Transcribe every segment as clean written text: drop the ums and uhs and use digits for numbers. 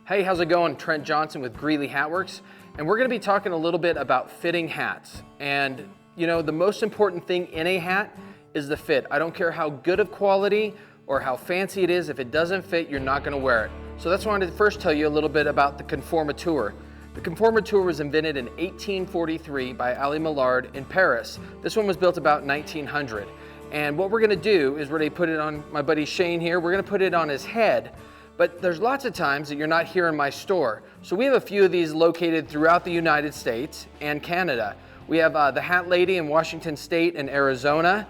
Hey, how's it going? Trent Johnson with Greeley Hat Works, and we're going to be talking a little bit about fitting hats. And you know, the most important thing in a hat is the fit. I don't care how good of quality or how fancy it is, if it doesn't fit, you're not going to wear it. So that's why I wanted to first tell you a little bit about the Conformateur. The Conformateur was invented in 1843 by Ali Millard in Paris. This one was built about 1900. And what we're going to do is we're going to put it on my buddy Shane here. We're going to put it on his head. But there's lots of times that you're not here in my store. So we have a few of these located throughout the United States and Canada. We have the Hat Lady in Washington State and Arizona.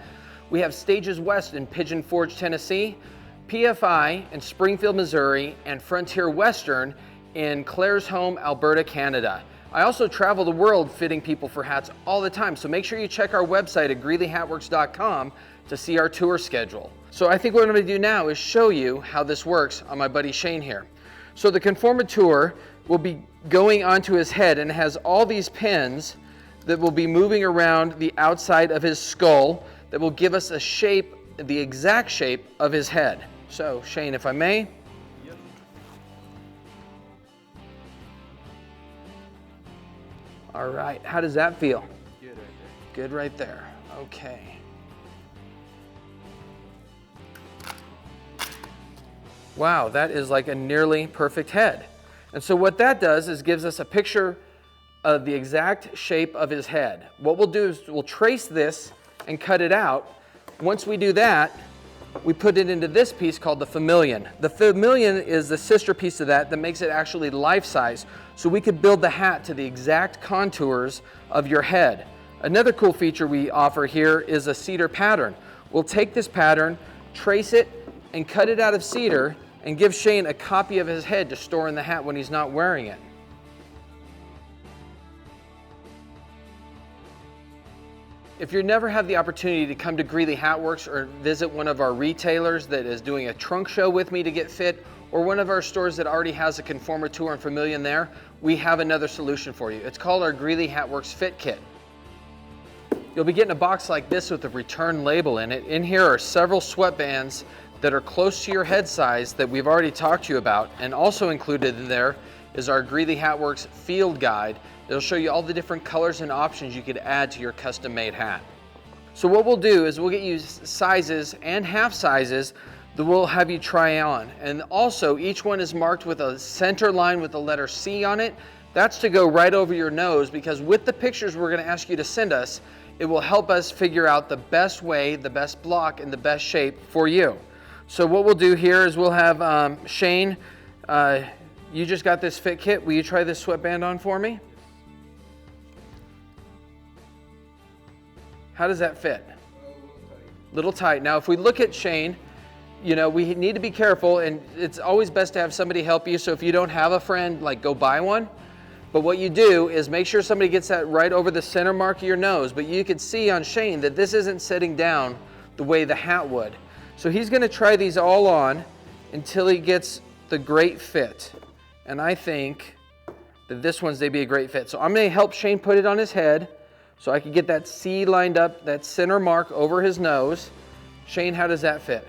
We have Stages West in Pigeon Forge, Tennessee, PFI in Springfield, Missouri, and Frontier Western in Claresholm, Alberta, Canada. I also travel the world fitting people for hats all the time, so make sure you check our website at greeleyhatworks.com to see our tour schedule. So I think what I'm going to do now is show you how this works on my buddy Shane here. So the Conformateur will be going onto his head, and it has all these pins that will be moving around the outside of his skull that will give us a shape, the exact shape of his head. So Shane, if I may. Yep. All right, how does that feel? Good right there. Good right there, okay. Wow, that is like a nearly perfect head. And so what that does is gives us a picture of the exact shape of his head. What we'll do is we'll trace this and cut it out. Once we do that, we put it into this piece called the Famillion. The Famillion is the sister piece of that makes it actually life-size, so we could build the hat to the exact contours of your head. Another cool feature we offer here is a cedar pattern. We'll take this pattern, trace it, and cut it out of cedar, and give Shane a copy of his head to store in the hat when he's not wearing it. If you never have the opportunity to come to Greeley Hat Works or visit one of our retailers that is doing a trunk show with me to get fit, or one of our stores that already has a Conformateur and Famillion there, we have another solution for you. It's called our Greeley Hat Works Fit Kit. You'll be getting a box like this with a return label in it. In here are several sweatbands that are close to your head size that we've already talked to you about, and also included in there is our Greeley Hat Works field guide. It'll show you all the different colors and options you could add to your custom-made hat. So what we'll do is we'll get you sizes and half sizes that we'll have you try on. And also each one is marked with a center line with the letter C on it. That's to go right over your nose, because with the pictures we're going to ask you to send us, it will help us figure out the best way, the best block, and the best shape for you. So what we'll do here is we'll have Shane, you just got this fit kit. Will you try this sweatband on for me? How does that fit? A little tight. Now if we look at Shane, you know, we need to be careful, and it's always best to have somebody help you. So if you don't have a friend, like, go buy one. But what you do is make sure somebody gets that right over the center mark of your nose. But you can see on Shane that this isn't sitting down the way the hat would. So he's going to try these all on until he gets the great fit. And I think that this one's going to be a great fit. So I'm going to help Shane put it on his head so I can get that C lined up, that center mark over his nose. Shane, how does that fit?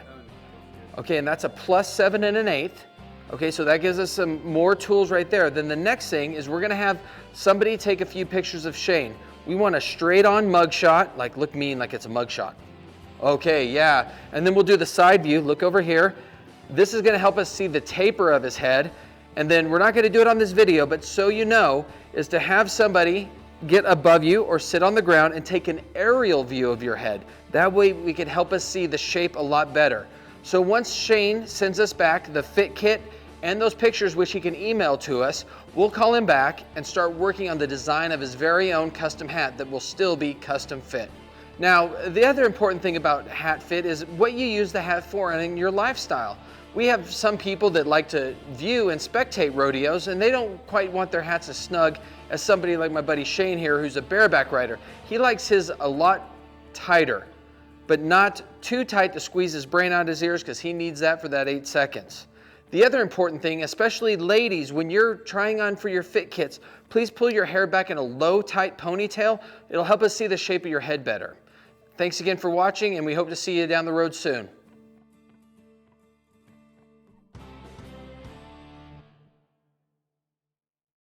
Okay, and that's a +7 1/8. Okay, so that gives us some more tools right there. Then the next thing is we're going to have somebody take a few pictures of Shane. We want a straight-on mug shot, like look mean like it's a mug shot. Okay, yeah, and then we'll do the side view. Look over here. This is going to help us see the taper of his head. And then we're not going to do it on this video, but so you know, is to have somebody get above you or sit on the ground and take an aerial view of your head. That way we can help us see the shape a lot better. So once Shane sends us back the fit kit and those pictures, which he can email to us, we'll call him back and start working on the design of his very own custom hat that will still be custom fit. Now, the other important thing about hat fit is what you use the hat for and in your lifestyle. We have some people that like to view and spectate rodeos, and they don't quite want their hats as snug as somebody like my buddy Shane here, who's a bareback rider. He likes his a lot tighter, but not too tight to squeeze his brain out of his ears, because he needs that for that 8 seconds. The other important thing, especially ladies, when you're trying on for your fit kits, please pull your hair back in a low, tight ponytail. It'll help us see the shape of your head better. Thanks again for watching, and we hope to see you down the road soon.